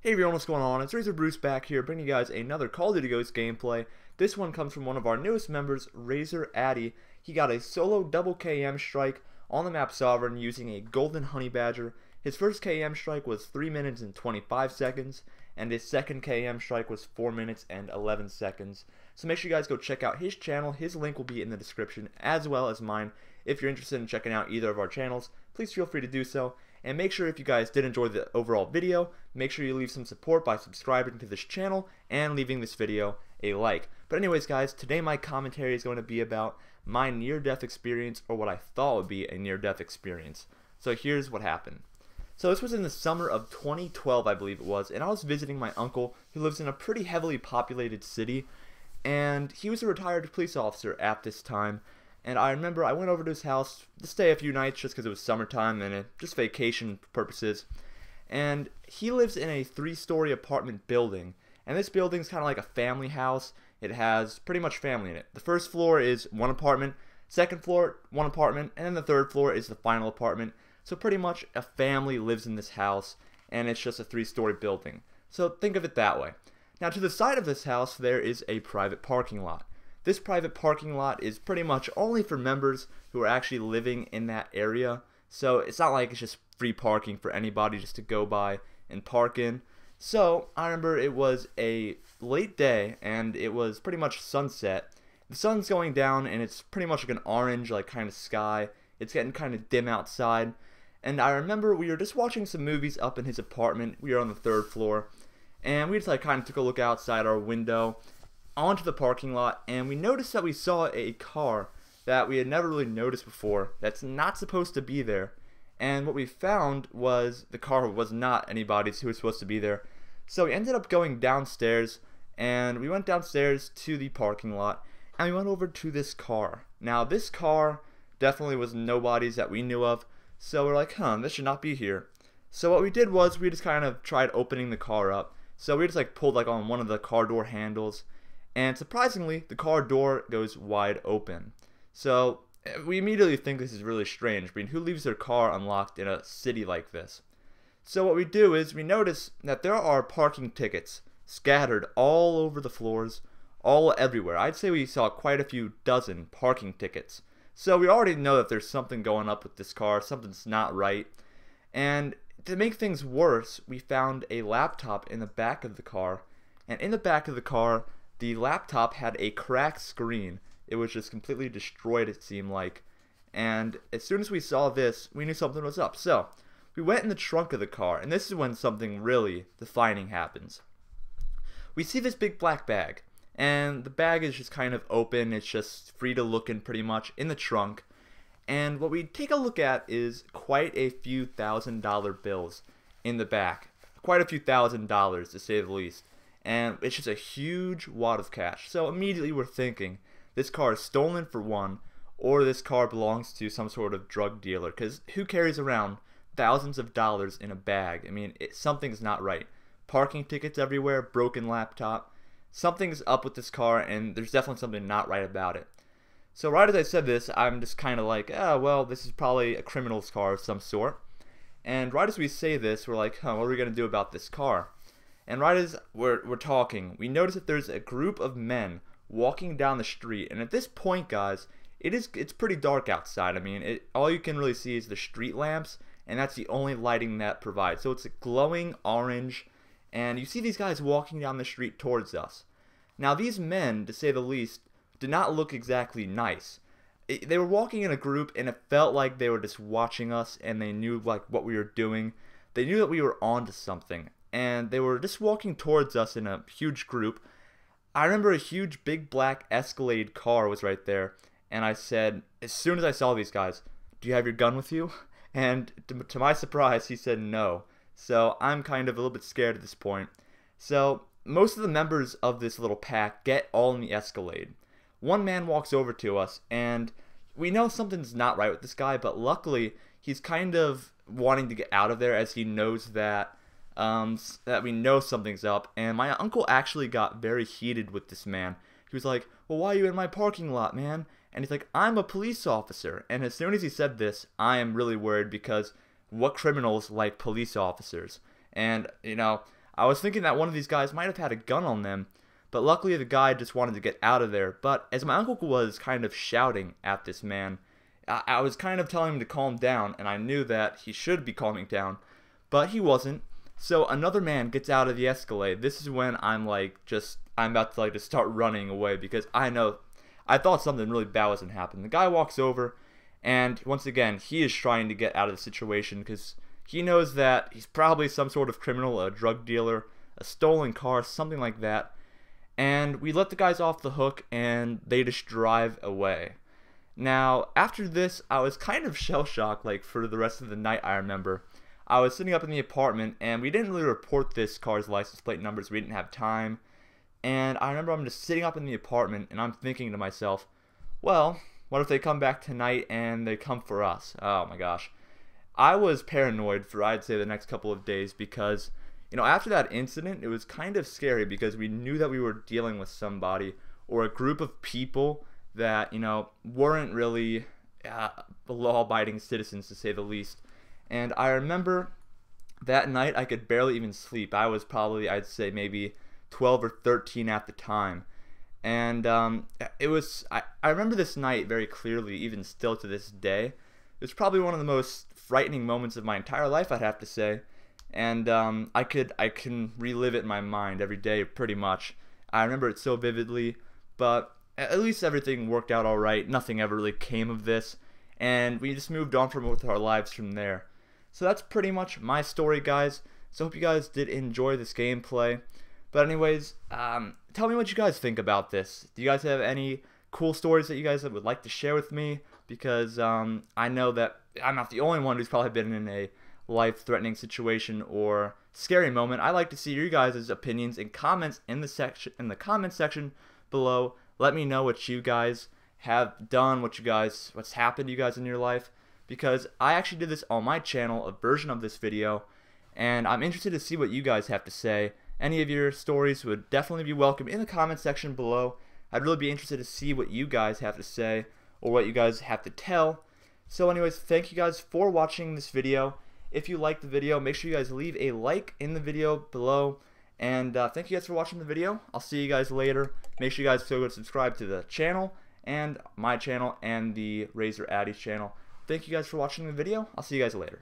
Hey everyone, what's going on? It's RzoR Bruce back here, bringing you guys another Call of Duty Ghosts gameplay. This one comes from one of our newest members, RzoR. He got a solo double KM strike on the map Sovereign using a golden honey badger. His first KM strike was 3 minutes and 25 seconds, and his second KM strike was 4 minutes and 11 seconds. So make sure you guys go check out his channel. His link will be in the description, as well as mine. If you're interested in checking out either of our channels, please feel free to do so. And make sure if you guys did enjoy the overall video, make sure you leave some support by subscribing to this channel and leaving this video a like. But anyways guys, today my commentary is going to be about my near-death experience, or what I thought would be a near-death experience. So here's what happened. So this was in the summer of 2012, I believe it was, and I was visiting my uncle who lives in a pretty heavily populated city, and he was a retired police officer at this time. And I remember I went over to his house to stay a few nights just because it was summertime and just vacation purposes. And he lives in a 3-story apartment building. And this building's kind of like a family house. It has pretty much family in it. The first floor is one apartment, second floor, one apartment, and then the third floor is the final apartment. So pretty much a family lives in this house, and it's just a 3-story building. So think of it that way. Now to the side of this house there is a private parking lot. This private parking lot is pretty much only for members who are actually living in that area. So it's not like it's just free parking for anybody just to go by and park in. So I remember it was a late day and it was pretty much sunset. The sun's going down and it's pretty much like an orange like kind of sky. It's getting kind of dim outside. And I remember we were just watching some movies up in his apartment. We were on the 3rd floor. And we just like kind of took a look outside our window onto the parking lot, and we noticed that we saw a car that we had never really noticed before that's not supposed to be there. And what we found was the car was not anybody's who was supposed to be there. So we ended up going downstairs, and we went downstairs to the parking lot and we went over to this car. Now this car definitely was nobody's that we knew of, so we're like, this should not be here. So what we did was we just kind of tried opening the car up. So we just like pulled like on one of the car door handles, and surprisingly, the car door goes wide open. So we immediately think this is really strange. I mean, who leaves their car unlocked in a city like this? So what we do is we notice that there are parking tickets scattered all over the floors, all everywhere. I'd say we saw quite a few dozen parking tickets. So we already know that there's something going up with this car, something's not right. And to make things worse, we found a laptop in the back of the car, and in the back of the car, the laptop had a cracked screen. It was just completely destroyed, it seemed like. And as soon as we saw this, we knew something was up. So we went in the trunk of the car, and this is when something really defining happens. We see this big black bag, and the bag is just kind of open. It's just free to look in pretty much in the trunk. And what we take a look at is quite a few $1,000 bills in the back. Quite a few $1,000s to say the least. And it's just a huge wad of cash. So immediately we're thinking this car is stolen for one, or this car belongs to some sort of drug dealer, because who carries around thousands of dollars in a bag? I mean, something's not right. Parking tickets everywhere, broken laptop. Something's up with this car, and there's definitely something not right about it. So right as I said this, I'm just kind of like, well, this is probably a criminal's car of some sort. And right as we say this, we're like, what are we going to do about this car? And right as we're talking, we notice that there's a group of men walking down the street. And at this point, guys, it's pretty dark outside. I mean, all you can really see is the street lamps, and that's the only lighting that provides. So it's a glowing orange, and you see these guys walking down the street towards us. Now these men, to say the least, did not look exactly nice. They were walking in a group, and it felt like they were just watching us, and they knew like what we were doing. They knew that we were onto something. And they were just walking towards us in a huge group. I remember a huge big black Escalade car was right there, and I said, as soon as I saw these guys, do you have your gun with you? And to my surprise, he said no. So I'm kind of a little bit scared at this point. So most of the members of this little pack get all in the Escalade. One man walks over to us, and we know something's not right with this guy, but luckily he's kind of wanting to get out of there, as he knows that we know something's up. And my uncle actually got very heated with this man. He was like, well, why are you in my parking lot, man? And he's like, I'm a police officer. And as soon as he said this, I am really worried, because what criminals like police officers? And, you know, I was thinking that one of these guys might have had a gun on them, but luckily the guy just wanted to get out of there. But as my uncle was kind of shouting at this man, I was kind of telling him to calm down, and I knew that he should be calming down, but he wasn't. So another man gets out of the Escalade. This is when I'm about to like just start running away, because I thought something really bad was gonna happen. The guy walks over, and once again he is trying to get out of the situation because he knows that he's probably some sort of criminal, a drug dealer, a stolen car, something like that. And we let the guys off the hook, and they just drive away. Now, after this, I was kind of shell-shocked, like, for the rest of the night. I remember I was sitting up in the apartment, and we didn't really report this car's license plate numbers. We didn't have time. And I remember I'm just sitting up in the apartment, and I'm thinking to myself, well, what if they come back tonight and they come for us? Oh my gosh. I was paranoid for, I'd say, the next couple of days, because after that incident, it was kind of scary because we knew that we were dealing with somebody or a group of people that, weren't really law-abiding citizens, to say the least. And I remember that night I could barely even sleep. I was probably, I'd say, maybe 12 or 13 at the time. And I remember this night very clearly, even still to this day. It was probably one of the most frightening moments of my entire life, I'd have to say. And I can relive it in my mind every day, pretty much. I remember it so vividly, but at least everything worked out alright. Nothing ever really came of this, and we just moved on with our lives from there. So that's pretty much my story, guys. So I hope you guys did enjoy this gameplay. But anyways, tell me what you guys think about this. Do you guys have any cool stories that you guys would like to share with me? Because I know that I'm not the only one who's probably been in a life-threatening situation or scary moment. I like to see your guys' opinions and comments in the comment section below. Let me know what you guys have done, what's happened to you guys in your life, because I actually did this on my channel, a version of this video, and I'm interested to see what you guys have to say. Any of your stories would definitely be welcome in the comment section below. I'd really be interested to see what you guys have to say or what you guys have to tell. So anyways, thank you guys for watching this video. If you liked the video, make sure you guys leave a like in the video below. And thank you guys for watching the video. I'll see you guys later. Make sure you guys go subscribe to the channel and my channel and the RzoR Addy's channel. Thank you guys for watching the video. I'll see you guys later.